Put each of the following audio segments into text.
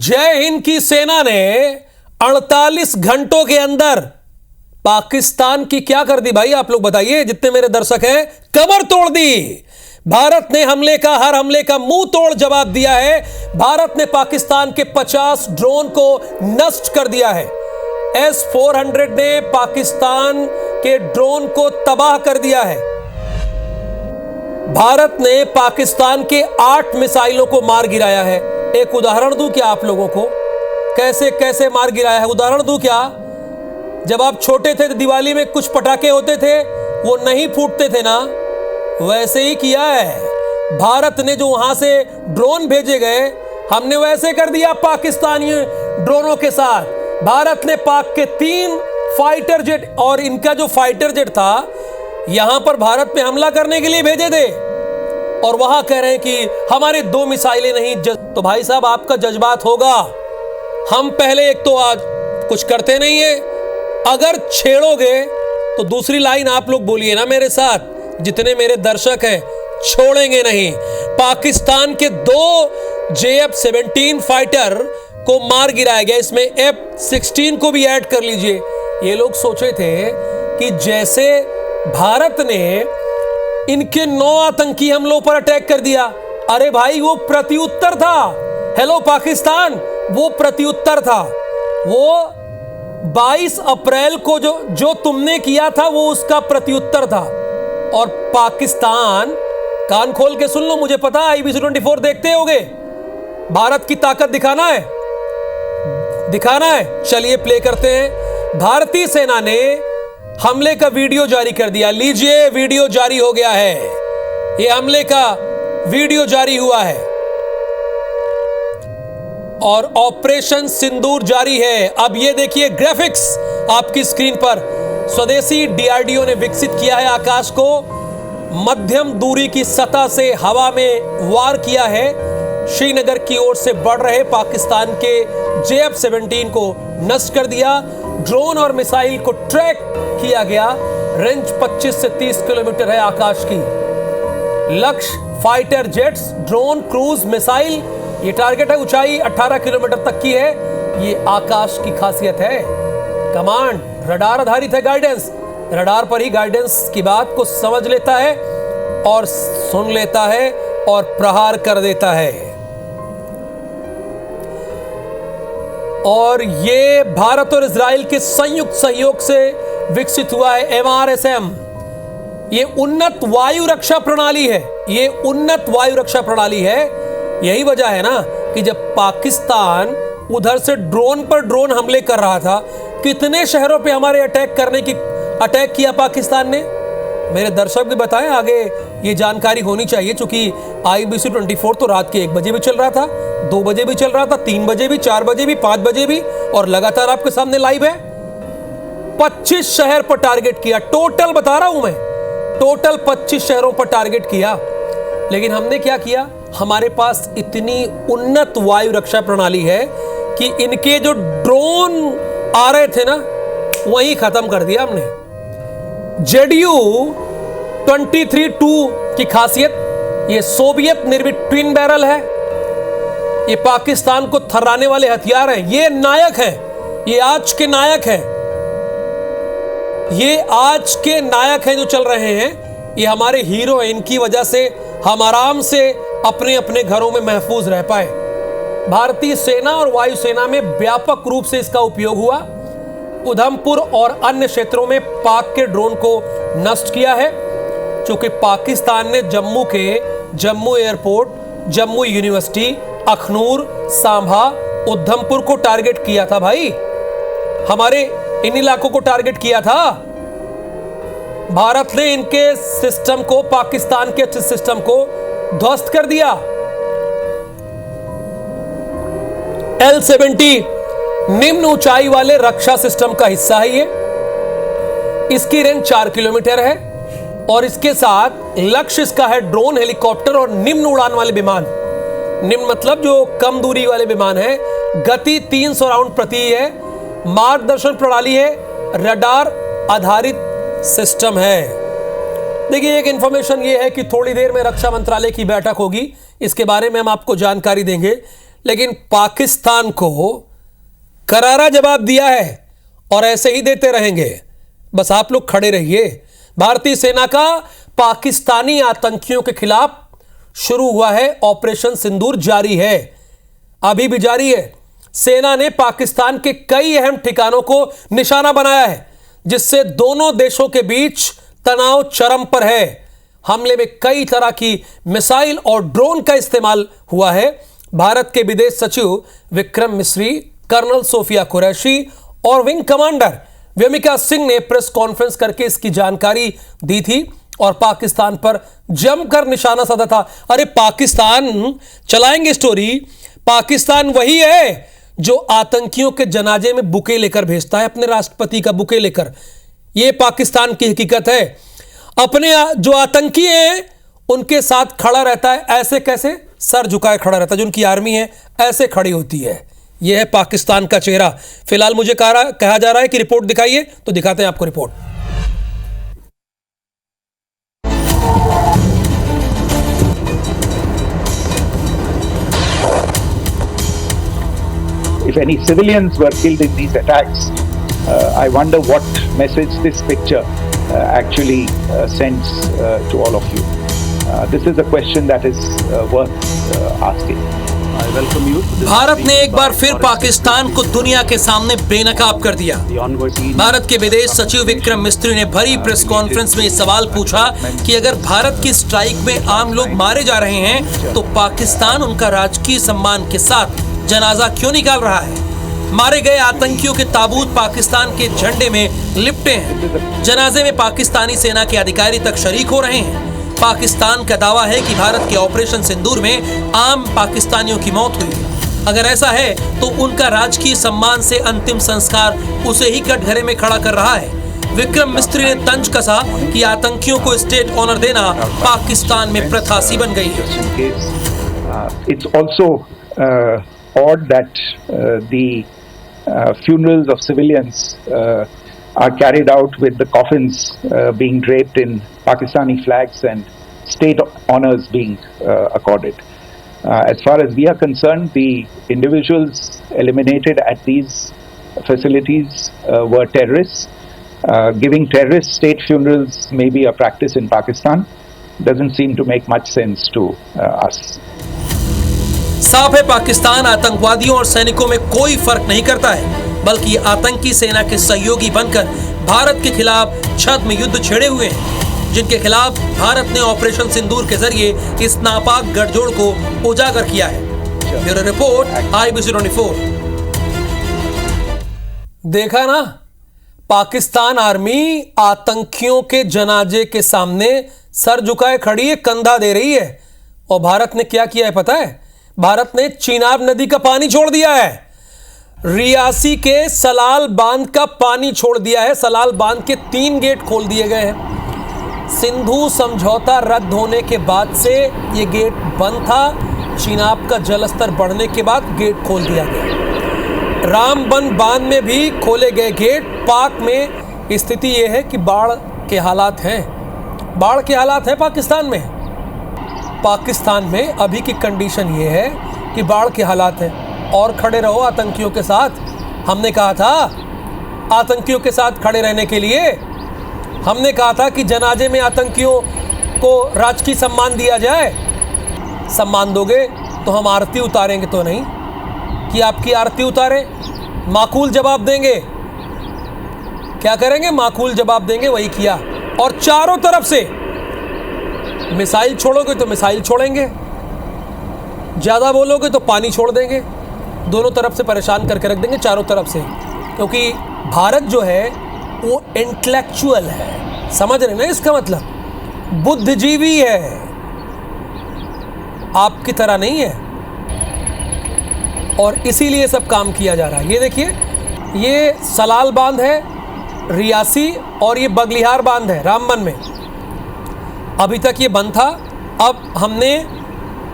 जय हिंद की सेना ने 48 घंटों के अंदर पाकिस्तान की क्या कर दी भाई, आप लोग बताइए, जितने मेरे दर्शक हैं, कमर तोड़ दी। भारत ने हर हमले का मुंह तोड़ जवाब दिया है। भारत ने पाकिस्तान के 50 ड्रोन को नष्ट कर दिया है। S-400 ने पाकिस्तान के ड्रोन को तबाह कर दिया है। भारत ने पाकिस्तान के 8 मिसाइलों को मार गिराया है। एक उदाहरण दूं क्या आप लोगों को, कैसे कैसे मार गिराया है? उदाहरण दूं क्या? जब आप छोटे थे तो दिवाली में कुछ पटाखे होते थे, वो नहीं फूटते थे ना, वैसे ही किया है भारत ने। जो वहां से ड्रोन भेजे गए, हमने वैसे कर दिया पाकिस्तानी ड्रोनों के साथ। भारत ने पाक के 3 फाइटर जेट, और इनका जो फाइटर जेट था यहां पर भारत पे हमला करने के लिए भेजे थे, और वहां कह रहे हैं कि हमारे 2 मिसाइलें नहीं। तो भाई साहब, आपका जज्बात होगा। हम पहले एक तो आज कुछ करते नहीं है, अगर छेड़ोगे तो दूसरी लाइन आप लोग बोलिए ना मेरे साथ, जितने मेरे दर्शक हैं, छोड़ेंगे नहीं। पाकिस्तान के 2 JF-17 फाइटर को मार गिराया गया, इसमें F-16 को भी ऐड कर लीजिए। ये लोग सोचे थे कि जैसे भारत ने इनके 9 आतंकी हमलों पर अटैक कर दिया, अरे भाई वो प्रत्युत्तर था। हेलो पाकिस्तान, वो प्रत्युत्तर था। वो 22 अप्रैल को जो तुमने किया था वो उसका प्रत्युत्तर था। और पाकिस्तान, कान खोल के सुन लो, मुझे पता है IBC 24 देखते होगे। भारत की ताकत दिखाना है, चलिए प्ले करते हैं। भारतीय सेना ने हमले का वीडियो जारी कर दिया। लीजिए, वीडियो जारी हो गया है। यह हमले का वीडियो जारी हुआ है और ऑपरेशन सिंदूर जारी है। अब ये देखिए ग्राफिक्स आपकी स्क्रीन पर। स्वदेशी DRDO ने विकसित किया है आकाश को, मध्यम दूरी की सतह से हवा में वार किया है। श्रीनगर की ओर से बढ़ रहे पाकिस्तान के JF-17 को नष्ट कर दिया। ड्रोन और मिसाइल को ट्रैक किया गया। रेंज 25 से 30 किलोमीटर है आकाश की। लक्ष्य fighter jets, drone, cruise missile. ये टारगेट है, ऊंचाई 18 किलोमीटर तक की है। ये आकाश की खासियत है। कमांड रडार आधारित है। गाइडेंस, रडार पर ही गाइडेंस की बात को समझ लेता है और सुन लेता है और प्रहार कर देता है। और ये भारत और इजराइल के संयुक्त सहयोग से विकसित हुआ है MRSM। ये उन्नत वायु रक्षा प्रणाली है। ये उन्नत वायु रक्षा प्रणाली है। यही वजह है ना कि जब पाकिस्तान उधर से ड्रोन पर ड्रोन हमले कर रहा था, कितने शहरों पे हमारे अटैक किया पाकिस्तान ने। मेरे दर्शक भी बताएं, आगे ये जानकारी होनी चाहिए, क्योंकि IBC 24 तो रात के 1 बजे भी चल रहा था, 2 बजे भी चल रहा था, 3 बजे भी, 4 बजे भी, 5 बजे भी, और लगातार आपके सामने लाइव है। 25 शहर पर टारगेट किया। टोटल बता रहा हूं मैं, टोटल 25 शहरों पर टारगेट किया। लेकिन हमने क्या किया, हमारे पास इतनी उन्नत वायु रक्षा प्रणाली है कि इनके जो ड्रोन आ रहे थे ना, वहीं खत्म कर दिया हमने। JDU-23-2 की खासियत, ये सोवियत निर्मित ट्विन बैरल है। ये पाकिस्तान को थर्राने वाले हथियार हैं। ये नायक हैं, ये आज के नायक हैं, ये आज के नायक हैं जो चल रहे हैं। ये हमारे हीरो हैं। इनकी वजह से हम आराम से अपने अपने घरों में महफूज रह पाए। भारतीय सेना और वायुसेना में व्यापक रूप से इसका उपयोग हुआ। उधमपुर और अन्य क्षेत्रों में पाक के ड्रोन को नष्ट किया है, क्योंकि पाकिस्तान ने जम्मू एयरपोर्ट, जम्मू यूनिवर्सिटी, अखनूर, सांभा, उधमपुर को टारगेट किया था भाई। हमारे इन इलाकों को टारगेट किया था। भारत ने इनके सिस्टम को, पाकिस्तान के सिस्टम को ध्वस्त कर दिया। L-70 निम्न ऊंचाई वाले रक्षा सिस्टम का हिस्सा है। ये इसकी रेंज 4 किलोमीटर है और इसके साथ लक्ष्य इसका है ड्रोन, हेलीकॉप्टर और निम्न उड़ान वाले विमान। निम्न मतलब जो कम दूरी वाले विमान है। गति 300 राउंड प्रति है। मार्गदर्शन प्रणाली है, रडार आधारित सिस्टम है। देखिए, एक इंफॉर्मेशन ये है कि थोड़ी देर में रक्षा मंत्रालय की बैठक होगी, इसके बारे में हम आपको जानकारी देंगे। लेकिन पाकिस्तान को करारा जवाब दिया है और ऐसे ही देते रहेंगे। बस आप लोग खड़े रहिए। भारतीय सेना का पाकिस्तानी आतंकियों के खिलाफ शुरू हुआ है ऑपरेशन सिंदूर, जारी है, अभी भी जारी है। सेना ने पाकिस्तान के कई अहम ठिकानों को निशाना बनाया है, जिससे दोनों देशों के बीच तनाव चरम पर है। हमले में कई तरह की मिसाइल और ड्रोन का इस्तेमाल हुआ है। भारत के विदेश सचिव विक्रम मिस्री, कर्नल सोफिया कुरैशी और विंग कमांडर व्योमिका सिंह ने प्रेस कॉन्फ्रेंस करके इसकी जानकारी दी थी और पाकिस्तान पर जमकर निशाना साधा था। अरे पाकिस्तान, चलाएंगे स्टोरी, पाकिस्तान वही है जो आतंकियों के जनाजे में बुके लेकर भेजता है, अपने राष्ट्रपति का बुके लेकर। यह पाकिस्तान की हकीकत है। अपने जो आतंकी हैं उनके साथ खड़ा रहता है। ऐसे कैसे? सर झुकाए खड़ा रहता है। जो उनकी आर्मी है ऐसे खड़ी होती है। यह है पाकिस्तान का चेहरा। फिलहाल मुझे कहा जा रहा है कि रिपोर्ट दिखाइए, तो दिखाते हैं आपको report. If any civilians were killed in these attacks, I wonder what message this picture actually sends to all of you. This is a question that is worth asking. I welcome you. Bharat ने एक बार फिर पाकिस्तान को दुनिया के सामने बेनकाब कर दिया। भारत के विदेश सचिव विक्रम मिस्त्री ने भरी प्रेस कॉन्फ्रेंस में सवाल पूछा कि अगर भारत की स्ट्राइक में आम लोग मारे जा रहे हैं तो पाकिस्तान उनका राजकीय सम्मान के साथ जनाजा क्यों निकाल रहा है? मारे गए आतंकियों के ताबूत पाकिस्तान के झंडे में लिपटे हैं। जनाजे में पाकिस्तानी सेना के अधिकारी तक शरीक हो रहे हैं। पाकिस्तान का दावा है कि भारत के ऑपरेशन सिंदूर में आम पाकिस्तानियों की मौत हुई है। अगर ऐसा है तो उनका राजकीय सम्मान से अंतिम संस्कार उसे ही कटघरे में खड़ा कर रहा है। विक्रम मिस्त्री ने तंज कसा कि आतंकियों को स्टेट ऑनर देना पाकिस्तान में प्रथा सी बन गई है। It's also odd that the funerals of civilians are carried out with the coffins being draped in Pakistani flags and state honors being accorded. As far as we are concerned, the individuals eliminated at these facilities were terrorists. Giving terrorist state funerals may be a practice in Pakistan. Doesn't seem to make much sense to us. साफ है, पाकिस्तान आतंकवादियों और सैनिकों में कोई फर्क नहीं करता है, बल्कि आतंकी सेना के सहयोगी बनकर भारत के खिलाफ छद्म युद्ध छेड़े हुए हैं, जिनके खिलाफ भारत ने ऑपरेशन सिंदूर के जरिए इस नापाक गठजोड़ को उजागर किया है। Bureau report, IBC 24। देखा ना, पाकिस्तान आर्मी आतंकियों के जनाजे के सामने सर झुकाए खड़ी है, कंधा दे रही है। और भारत ने क्या किया है पता है? भारत ने चिनाब नदी का पानी छोड़ दिया है, रियासी के सलाल बांध का पानी छोड़ दिया है। सलाल बांध के 3 गेट खोल दिए गए हैं। सिंधु समझौता रद्द होने के बाद से ये गेट बंद था। चिनाब का जलस्तर बढ़ने के बाद गेट खोल दिया गया। रामबन बांध में भी खोले गए गेट। पाक में स्थिति यह है कि बाढ़ के हालात हैं। बाढ़ के हालात हैं पाकिस्तान में। पाकिस्तान में अभी की कंडीशन ये है कि बाढ़ के हालात हैं। और खड़े रहो आतंकियों के साथ। हमने कहा था आतंकियों के साथ खड़े रहने के लिए। हमने कहा था कि जनाजे में आतंकियों को राजकीय सम्मान दिया जाए। सम्मान दोगे तो हम आरती उतारेंगे, तो नहीं कि आपकी आरती उतारें। माकूल जवाब देंगे। क्या करेंगे? माकूल जवाब देंगे। वही किया। और चारों तरफ से मिसाइल छोड़ोगे तो मिसाइल छोड़ेंगे, ज़्यादा बोलोगे तो पानी छोड़ देंगे। दोनों तरफ से परेशान करके रख देंगे, चारों तरफ से। क्योंकि भारत जो है वो इंटेलेक्चुअल है, समझ रहे ना इसका मतलब? बुद्धिजीवी है, आपकी तरह नहीं है। और इसीलिए सब काम किया जा रहा है। ये देखिए, ये सलाल बांध है रियासी, और ये बगलिहार बांध है रामबन में। अभी तक ये बंद था, अब हमने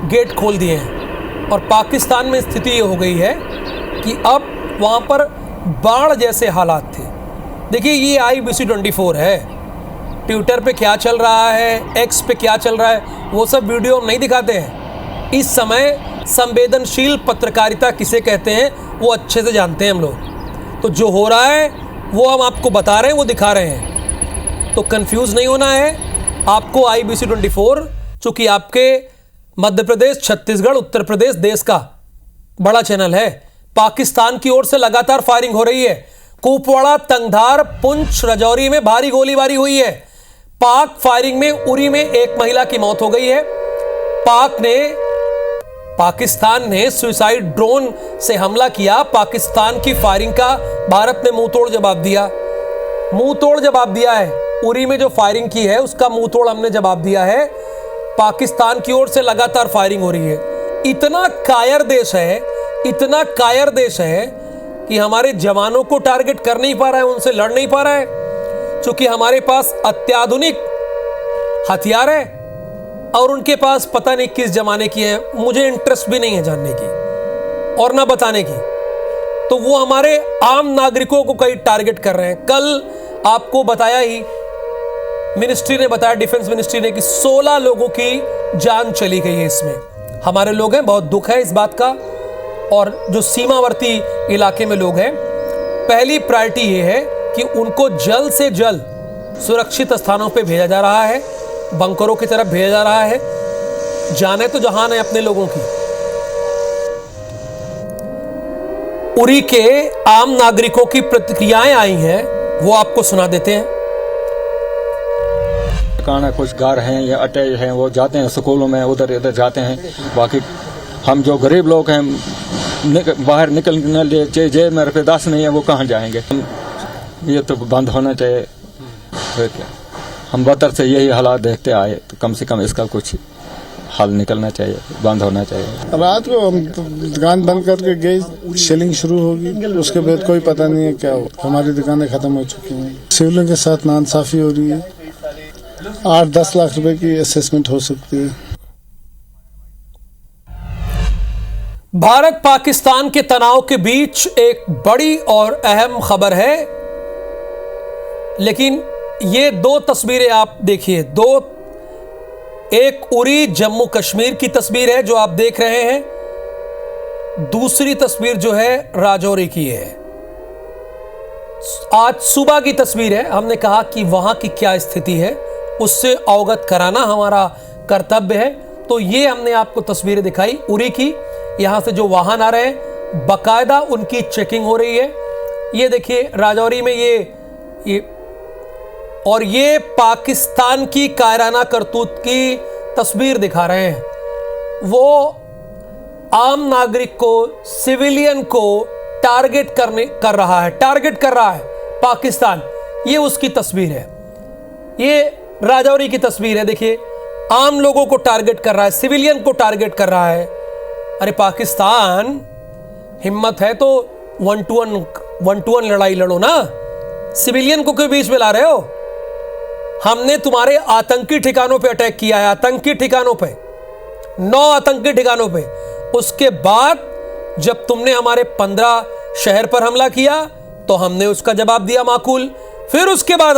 गेट खोल दिए हैं। और पाकिस्तान में स्थिति ये हो गई है कि अब वहाँ पर बाढ़ जैसे हालात थे। देखिए, ये IBC 24 है। ट्विटर पे क्या चल रहा है, X पे क्या चल रहा है, वो सब वीडियो हम नहीं दिखाते हैं। इस समय संवेदनशील पत्रकारिता किसे कहते हैं वो अच्छे से जानते हैं हम लोग। तो जो हो रहा है वो हम आपको बता रहे हैं, वो दिखा रहे हैं, तो कंफ्यूज नहीं होना है आपको। IBC 24 चूंकि आपके मध्य प्रदेश, छत्तीसगढ़, उत्तर प्रदेश देश का बड़ा चैनल है। पाकिस्तान की ओर से लगातार फायरिंग हो रही है। कुपवाड़ा, तंगधार, पुंछ, राजौरी में भारी गोलीबारी हुई है। पाक फायरिंग में उरी में एक महिला की मौत हो गई है। पाकिस्तान ने सुसाइड ड्रोन से हमला किया। पाकिस्तान की फायरिंग का भारत ने मुंहतोड़ जवाब दिया। मुंहतोड़ जवाब दिया है। उरी में जो फायरिंग की है उसका मुंहतोड़ हमने जवाब दिया है। पाकिस्तान की ओर से लगातार फायरिंग हो रही है। इतना कायर देश है, इतना कायर देश है कि हमारे जवानों को टारगेट कर नहीं पा रहा है, उनसे लड़ नहीं पा रहा है, क्योंकि हमारे पास अत्याधुनिक हथियार है और उनके पास पता नहीं किस जमाने की है। मुझे इंटरेस्ट भी नहीं है जानने की और ना बताने की। तो वो हमारे आम नागरिकों को कई टारगेट कर रहे हैं। कल आपको बताया ही, मिनिस्ट्री ने बताया, डिफेंस मिनिस्ट्री ने, कि 16 लोगों की जान चली गई है इसमें। हमारे लोग हैं, बहुत दुख है इस बात का। और जो सीमावर्ती इलाके में लोग हैं, पहली प्रायोरिटी ये है कि उनको जल्द से जल्द सुरक्षित स्थानों पे भेजा जा रहा है, बंकरों की तरफ भेजा जा रहा है। जाने तो जहान है अपने लोगों की। उरी के आम नागरिकों की प्रतिक्रियाएं आई हैं, वो आपको सुना देते हैं। कुछ घर हैं या अटैच हैं, वो जाते हैं स्कूलों में, उधर इधर जाते हैं। बाकी हम जो गरीब लोग हैं, बाहर निकलने लिए जेब में रुपये 10 नहीं है, वो कहाँ जाएंगे। ये तो बंद होना चाहिए। फिर क्या, हम बदतर से यही हालात देखते आए, तो कम से कम इसका कुछ हल निकलना चाहिए, बंद होना चाहिए। रात को हम दुकान बंद करके गए, शेलिंग शुरू होगी, उसके बाद कोई पता नहीं है क्या हो। हमारी दुकानें खत्म हो चुकी हैं। सिविलों के साथ नाइंसाफी हो रही है। 8-10 लाख रुपए की असेसमेंट हो सकती है। भारत पाकिस्तान के तनाव के बीच एक बड़ी और अहम खबर है, लेकिन ये दो तस्वीरें आप देखिए। एक उरी जम्मू कश्मीर की तस्वीर है जो आप देख रहे हैं। दूसरी तस्वीर जो है राजौरी की है। आज सुबह की तस्वीर है। हमने कहा कि वहां की क्या स्थिति है उससे अवगत कराना हमारा कर्तव्य है, तो ये हमने आपको तस्वीरें दिखाई उरी की। यहां से जो वाहन आ रहे हैं, बाकायदा उनकी चेकिंग हो रही है। ये देखिए राजौरी में ये और ये पाकिस्तान की कायराना करतूत की तस्वीर दिखा रहे हैं। वो आम नागरिक को, सिविलियन को टारगेट कर रहा है पाकिस्तान। ये उसकी तस्वीर है, ये राजौरी की तस्वीर है। देखिए, आम लोगों को टारगेट कर रहा है, सिविलियन को टारगेट कर रहा है। अरे पाकिस्तान, हिम्मत है तो 1-to-1 लड़ाई लड़ो ना, सिविलियन को क्यों बीच में ला रहे हो? हमने तुम्हारे आतंकी ठिकानों पे अटैक किया है, आतंकी ठिकानों पे, 9 आतंकी ठिकानों पे। उसके बाद जब तुमने हमारे 15 शहर पर हमला किया तो हमने उसका जवाब दिया माकूल। फिर उसके बाद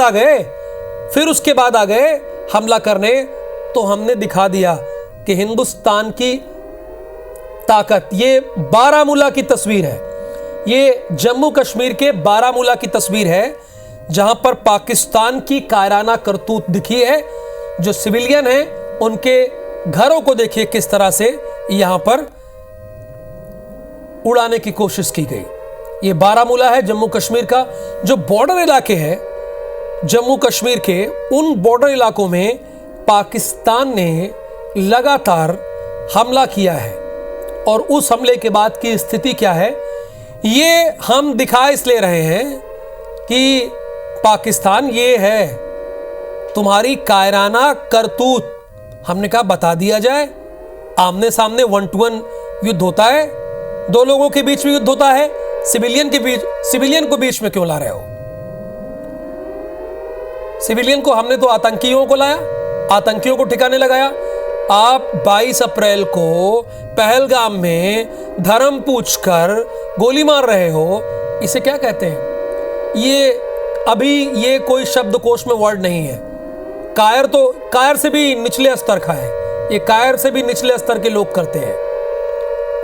आ गए हमला करने, तो हमने दिखा दिया कि हिंदुस्तान की ताकत। ये बारामूला की तस्वीर है, ये जम्मू कश्मीर के बारामूला की तस्वीर है, जहां पर पाकिस्तान की कायराना करतूत दिखी है। जो सिविलियन हैं उनके घरों को देखिए किस तरह से यहां पर उड़ाने की कोशिश की गई। ये बारामूला है जम्मू कश्मीर का। जो बॉर्डर इलाके हैं जम्मू कश्मीर के, उन बॉर्डर इलाकों में पाकिस्तान ने लगातार हमला किया है। और उस हमले के बाद की स्थिति क्या है, ये हम दिखा इसलिए रहे हैं कि पाकिस्तान ये है, तुम्हारी कायराना करतूत। हमने कहा बता दिया जाए। आमने सामने 1-to-1 युद्ध होता है, दो लोगों के बीच में युद्ध होता है, सिविलियन को बीच में क्यों ला रहे हो? सिविलियन को हमने तो आतंकियों को लाया, आतंकियों को ठिकाने लगाया। आप 22 अप्रैल को पहलगाम में धर्म पूछकर गोली मार रहे हो, इसे क्या कहते हैं? ये कोई शब्दकोश में वर्ड नहीं है। कायर से भी निचले स्तर का है। ये कायर से भी निचले स्तर के लोग करते हैं,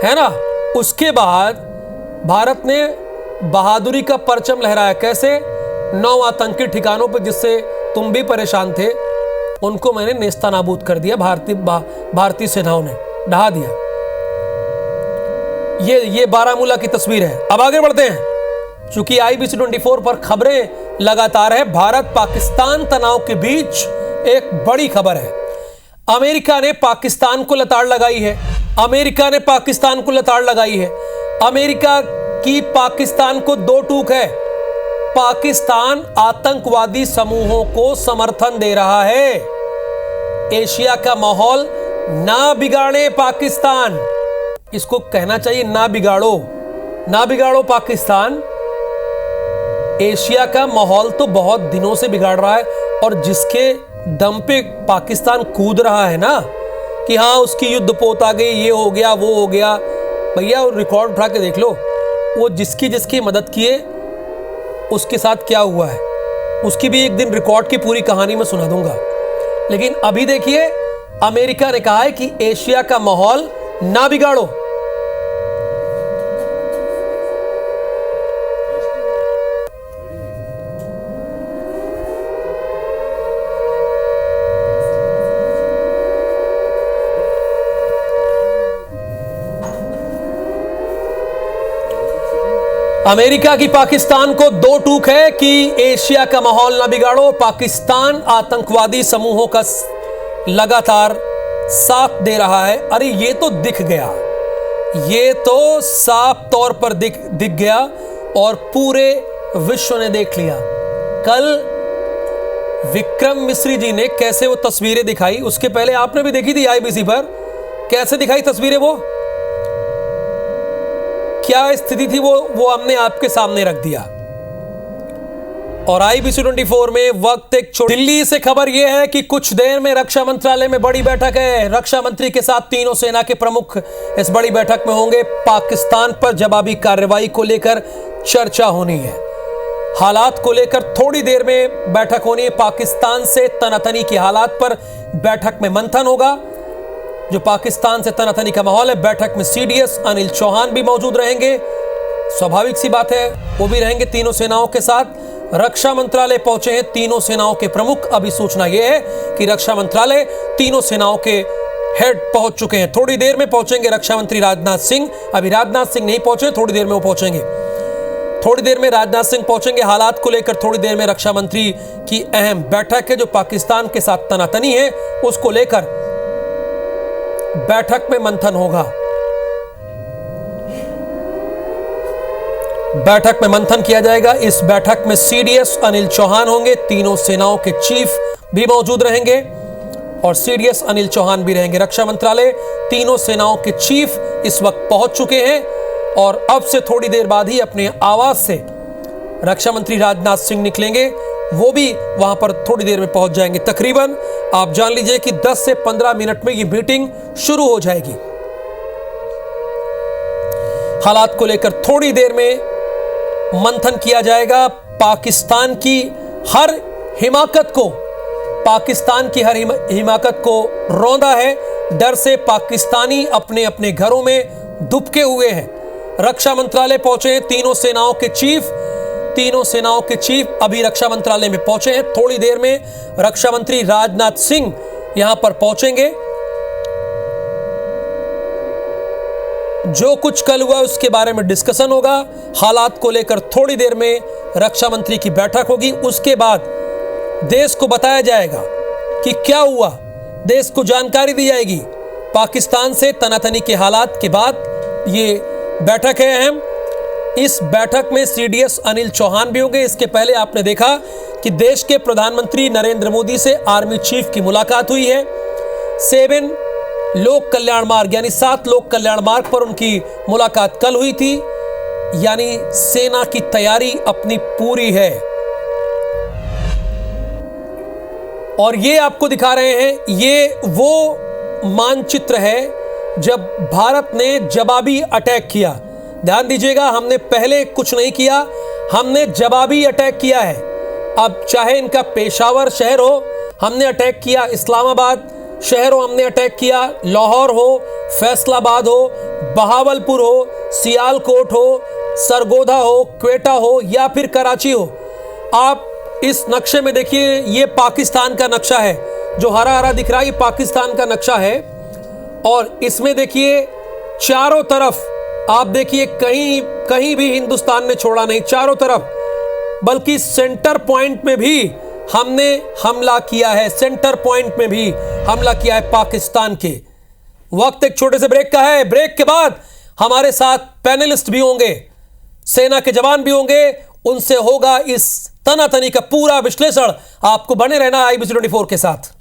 है ना। उसके बाद भारत ने बहादुरी का परचम लहराया। कैसे? 9 आतंकी ठिकानों पर जिससे तुम भी परेशान थे, उनको मैंने नेस्तानाबूद कर दिया। भारतीय सेनाओं ने ढहा दिया। ये बारामूला की तस्वीर है। अब आगे बढ़ते हैं, चूंकि IBC 24 पर खबरें लगातार है। भारत पाकिस्तान तनाव के बीच एक बड़ी खबर है। अमेरिका ने पाकिस्तान को लताड़ लगाई है। अमेरिका ने पाकिस्तान को लताड़ लगाई है। अमेरिका की पाकिस्तान को 2 टूक है। पाकिस्तान आतंकवादी समूहों को समर्थन दे रहा है। एशिया का माहौल ना बिगाड़े पाकिस्तान, इसको कहना चाहिए ना बिगाड़ो, ना बिगाड़ो पाकिस्तान। एशिया का माहौल तो बहुत दिनों से बिगाड़ रहा है, और जिसके दम पे पाकिस्तान कूद रहा है ना कि हाँ उसकी युद्ध पोत आ गई, ये हो गया, वो हो गया। भैया रिकॉर्ड उठा के देख लो, वो जिसकी जिसकी मदद किए उसके साथ क्या हुआ है, उसकी भी एक दिन रिकॉर्ड की पूरी कहानी मैं सुना दूंगा। लेकिन अभी देखिए, अमेरिका ने कहा है कि एशिया का माहौल ना बिगाड़ो। अमेरिका की पाकिस्तान को 2 टूक है कि एशिया का माहौल ना बिगाड़ो। पाकिस्तान आतंकवादी समूहों का लगातार साथ दे रहा है। अरे ये तो दिख गया, ये तो साफ तौर पर दिख गया और पूरे विश्व ने देख लिया। कल विक्रम मिश्री जी ने कैसे वो तस्वीरें दिखाई, उसके पहले आपने भी देखी थी IBC पर, कैसे दिखाई तस्वीरें, वो क्या स्थिति थी, वो हमने आपके सामने रख दिया। और IBC 24 में वक्त एक दिल्ली से खबर यह है कि कुछ देर में रक्षा मंत्रालय में बड़ी बैठक है। रक्षा मंत्री के साथ तीनों सेना के प्रमुख इस बड़ी बैठक में होंगे। पाकिस्तान पर जवाबी कार्रवाई को लेकर चर्चा होनी है। हालात को लेकर थोड़ी देर में बैठक होनी है। पाकिस्तान से तनातनी के हालात पर बैठक में मंथन होगा। जो पाकिस्तान से तनातनी का माहौल है, बैठक में CDS अनिल चौहान भी मौजूद रहेंगे। स्वाभाविक सी बात है, वो भी रहेंगे तीनों सेनाओं के साथ। रक्षा मंत्रालय पहुंचे हैं तीनों सेनाओं के प्रमुख। अभी सूचना यह है कि रक्षा मंत्रालय तीनों सेनाओं के हेड पहुंच चुके हैं। थोड़ी देर में पहुंचेंगे रक्षा मंत्री राजनाथ सिंह। अभी राजनाथ सिंह नहीं पहुंचे, थोड़ी देर में वो पहुंचेंगे। थोड़ी देर में राजनाथ सिंह पहुंचेंगे। हालात को लेकर थोड़ी देर में रक्षा मंत्री की अहम बैठक है। जो पाकिस्तान के साथ तनातनी है उसको लेकर बैठक में मंथन होगा। बैठक में मंथन किया जाएगा। इस बैठक में CDS अनिल चौहान होंगे। तीनों सेनाओं के चीफ भी मौजूद रहेंगे और CDS अनिल चौहान भी रहेंगे। रक्षा मंत्रालय तीनों सेनाओं के चीफ इस वक्त पहुंच चुके हैं और अब से थोड़ी देर बाद ही अपने आवास से रक्षा मंत्री राजनाथ सिंह निकलेंगे। वो भी वहां पर थोड़ी देर में पहुंच जाएंगे। तकरीबन आप जान लीजिए कि 10 से 15 मिनट में ये मीटिंग शुरू हो जाएगी। हालात को लेकर थोड़ी देर में मंथन किया जाएगा। पाकिस्तान की हर हिमाकत को, पाकिस्तान की हर हिमाकत को रौंदा है। डर से पाकिस्तानी अपने अपने घरों में दुबके हुए हैं। रक्षा मंत्रालय पहुंचे हैं तीनों सेनाओं के चीफ। तीनों सेनाओं के चीफ अभी रक्षा मंत्रालय में पहुंचे हैं। थोड़ी देर में रक्षा मंत्री राजनाथ सिंह यहां पर पहुंचेंगे। जो कुछ कल हुआ उसके बारे में डिस्कशन होगा। हालात को लेकर थोड़ी देर में रक्षा मंत्री की बैठक होगी। उसके बाद देश को बताया जाएगा कि क्या हुआ, देश को जानकारी दी जाएगी। पाकिस्तान से तनातनी के हालात के बाद ये बैठक है अहम। इस बैठक में CDS अनिल चौहान भी होंगे। इसके पहले आपने देखा कि देश के प्रधानमंत्री नरेंद्र मोदी से आर्मी चीफ की मुलाकात हुई है। 7 लोक कल्याण मार्ग यानी 7 लोक कल्याण मार्ग पर उनकी मुलाकात कल हुई थी। यानी सेना की तैयारी अपनी पूरी है और ये आपको दिखा रहे हैं। ये वो मानचित्र है जब भारत ने जवाबी अटैक किया। ध्यान दीजिएगा, हमने पहले कुछ नहीं किया, हमने जवाबी अटैक किया है। अब चाहे इनका पेशावर शहर हो, हमने अटैक किया इस्लामाबाद, शहरों हमने अटैक किया, लाहौर हो, फैसलाबाद हो, बहावलपुर हो, सियालकोट हो, सरगोधा हो, क्वेटा हो या फिर कराची हो। आप इस नक्शे में देखिए, ये पाकिस्तान का नक्शा है, जो हरा हरा दिख रहा है ये पाकिस्तान का नक्शा है। और इसमें देखिए चारों तरफ आप देखिए, कहीं कहीं भी हिंदुस्तान ने छोड़ा नहीं, चारों तरफ, बल्कि सेंटर पॉइंट में भी हमने हमला किया है, सेंटर पॉइंट में भी हमला किया है पाकिस्तान के। वक्त एक छोटे से ब्रेक का है। ब्रेक के बाद हमारे साथ पैनलिस्ट भी होंगे, सेना के जवान भी होंगे, उनसे होगा इस तनातनी का पूरा विश्लेषण। आपको बने रहना IBC 24 के साथ।